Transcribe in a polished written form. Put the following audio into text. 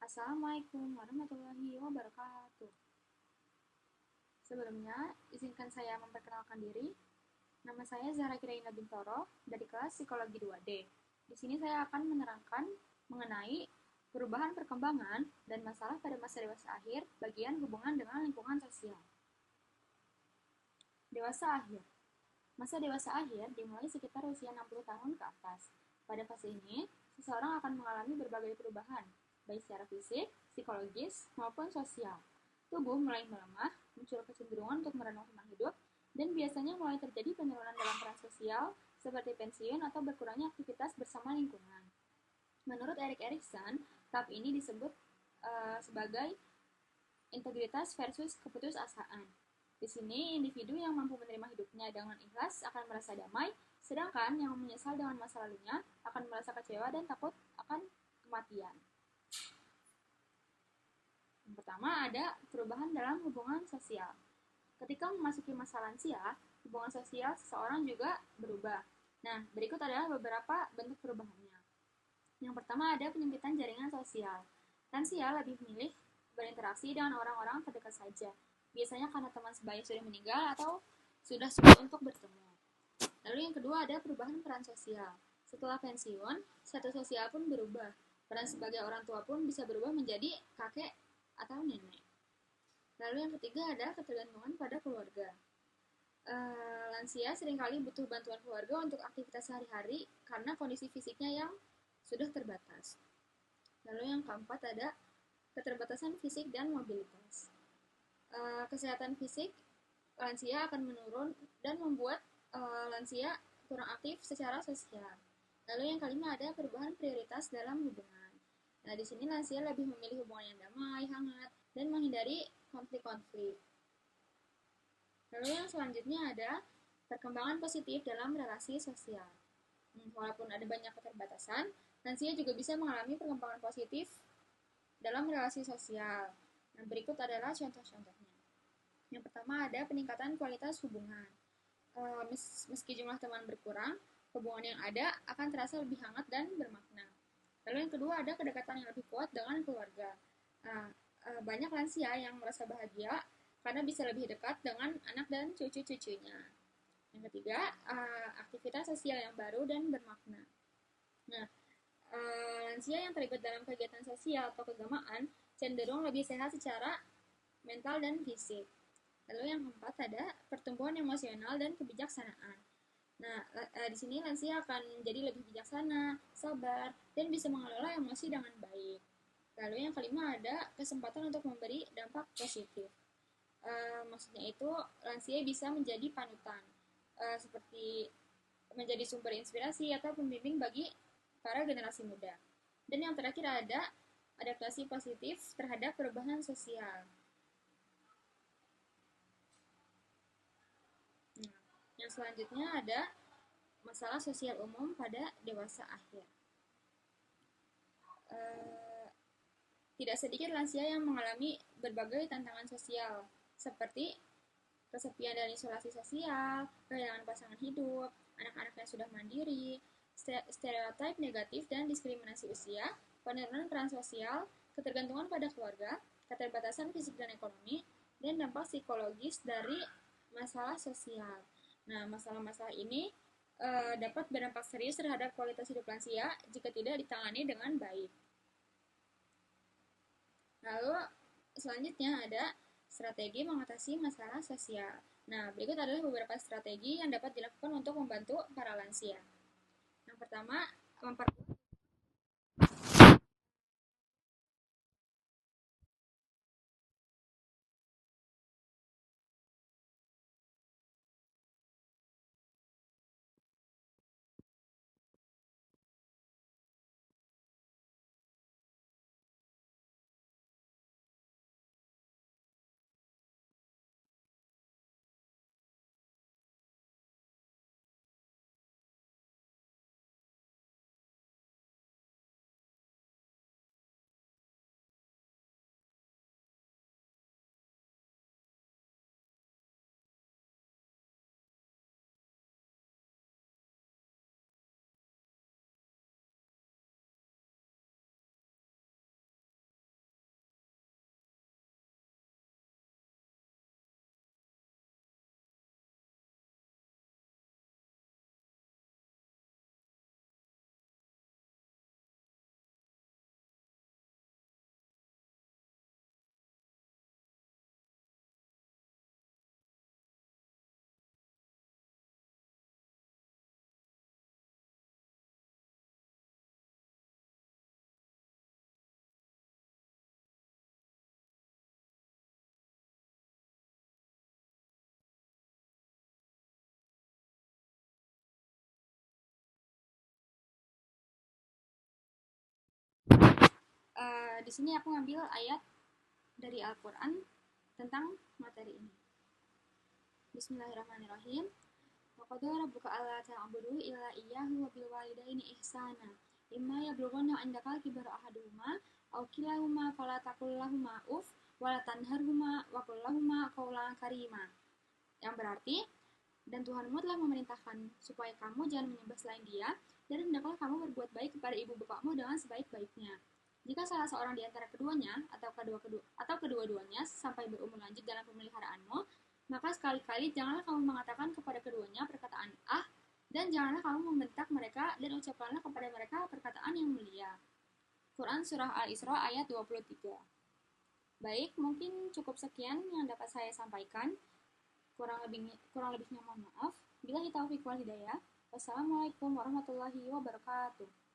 Assalamualaikum warahmatullahi wabarakatuh. Sebelumnya, izinkan saya memperkenalkan diri. Nama saya Zahra Kiraina Bintoro dari kelas Psikologi 2D. Di sini saya akan menerangkan mengenai perubahan perkembangan dan masalah pada masa dewasa akhir bagian hubungan dengan lingkungan sosial. Dewasa akhir. Masa dewasa akhir dimulai sekitar usia 60 tahun ke atas. Pada fase ini, seseorang akan mengalami berbagai perubahan, baik secara fisik, psikologis, maupun sosial. Tubuh mulai melemah, muncul kecenderungan untuk merenung tentang hidup, dan biasanya mulai terjadi penurunan dalam peran sosial, seperti pensiun atau berkurangnya aktivitas bersama lingkungan. Menurut Erik Erikson, tahap ini disebut sebagai integritas versus keputusasaan. Di sini, individu yang mampu menerima hidupnya dengan ikhlas akan merasa damai, sedangkan yang menyesal dengan masa lalunya akan merasa kecewa dan takut akan kematian. Yang pertama ada perubahan dalam hubungan sosial. Ketika memasuki masa lansia, hubungan sosial seseorang juga berubah. Nah, berikut adalah beberapa bentuk perubahannya. Yang pertama ada penyempitan jaringan sosial. Lansia lebih memilih berinteraksi dengan orang-orang terdekat saja, biasanya karena teman sebaya sudah meninggal atau sudah sulit untuk bertemu. Lalu yang kedua ada perubahan peran sosial. Setelah pensiun, status sosial pun berubah. Peran sebagai orang tua pun bisa berubah menjadi kakek atau nenek. Lalu yang ketiga ada ketergantungan pada keluarga. Lansia seringkali butuh bantuan keluarga untuk aktivitas sehari-hari karena kondisi fisiknya yang sudah terbatas. Lalu yang keempat ada keterbatasan fisik dan mobilitas. Kesehatan fisik lansia akan menurun dan membuat lansia kurang aktif secara sosial. Lalu yang kelima ada perubahan prioritas dalam hubungan. Nah, di sini lansia lebih memilih hubungan yang damai, hangat, dan menghindari konflik-konflik. Lalu yang selanjutnya ada perkembangan positif dalam relasi sosial. Walaupun ada banyak keterbatasan, lansia juga bisa mengalami perkembangan positif dalam relasi sosial. Nah, berikut adalah contoh-contohnya. Yang pertama ada peningkatan kualitas hubungan. Meski jumlah teman berkurang, hubungan yang ada akan terasa lebih hangat dan bermakna. Lalu yang kedua ada kedekatan yang lebih kuat dengan keluarga. Banyak lansia yang merasa bahagia karena bisa lebih dekat dengan anak dan cucu-cucunya. Yang ketiga, aktivitas sosial yang baru dan bermakna. Nah, lansia yang terlibat dalam kegiatan sosial atau keagamaan cenderung lebih sehat secara mental dan fisik. Lalu yang keempat ada pertumbuhan emosional dan kebijaksanaan. Nah, di sini lansia akan menjadi lebih bijaksana, sabar, dan bisa mengelola emosi dengan baik. Lalu yang kelima ada kesempatan untuk memberi dampak positif. Maksudnya itu lansia bisa menjadi panutan, seperti menjadi sumber inspirasi atau pembimbing bagi para generasi muda. Dan yang terakhir ada adaptasi positif terhadap perubahan sosial. Yang selanjutnya ada masalah sosial umum pada dewasa akhir. Tidak sedikit lansia yang mengalami berbagai tantangan sosial, seperti kesepian dan isolasi sosial, kehilangan pasangan hidup, anak-anak yang sudah mandiri, stereotip negatif dan diskriminasi usia, penurunan peran sosial, ketergantungan pada keluarga, keterbatasan fisik dan ekonomi, dan dampak psikologis dari masalah sosial. Nah, masalah-masalah ini dapat berdampak serius terhadap kualitas hidup lansia jika tidak ditangani dengan baik. Lalu selanjutnya ada strategi mengatasi masalah sosial. Nah, berikut adalah beberapa strategi yang dapat dilakukan untuk membantu para lansia. Yang pertama, memperkuat di sini aku ngambil ayat dari Al-Quran tentang materi ini. Bismillahirrahmanirrahim. Wa qadara rabbuka alla ta'budu illa iyyahu wa bil walidaini ihsana. Imma yablughanna 'indaka kibara ahaduhuma aw kilahuma fala taqul lahumu uff wa la tanharhuma wa qul lahumu qawlan karima. Yang berarti, dan Tuhanmu telah memerintahkan supaya kamu jangan menyembah selain Dia, dan hendaklah kamu berbuat baik kepada ibu bapakmu dengan sebaik-baiknya. Jika salah seorang di antara keduanya atau kedua-duanya sampai berumur lanjut dalam pemeliharaanmu, maka sekali-kali janganlah kamu mengatakan kepada keduanya perkataan "ah", dan janganlah kamu membentak mereka, dan ucapkanlah kepada mereka perkataan yang mulia. Quran Surah Al-Isra ayat 23. Baik, mungkin cukup sekian yang dapat saya sampaikan. Kurang lebihnya mohon maaf. Billahi taufiq wal hidayah. Wassalamualaikum warahmatullahi wabarakatuh.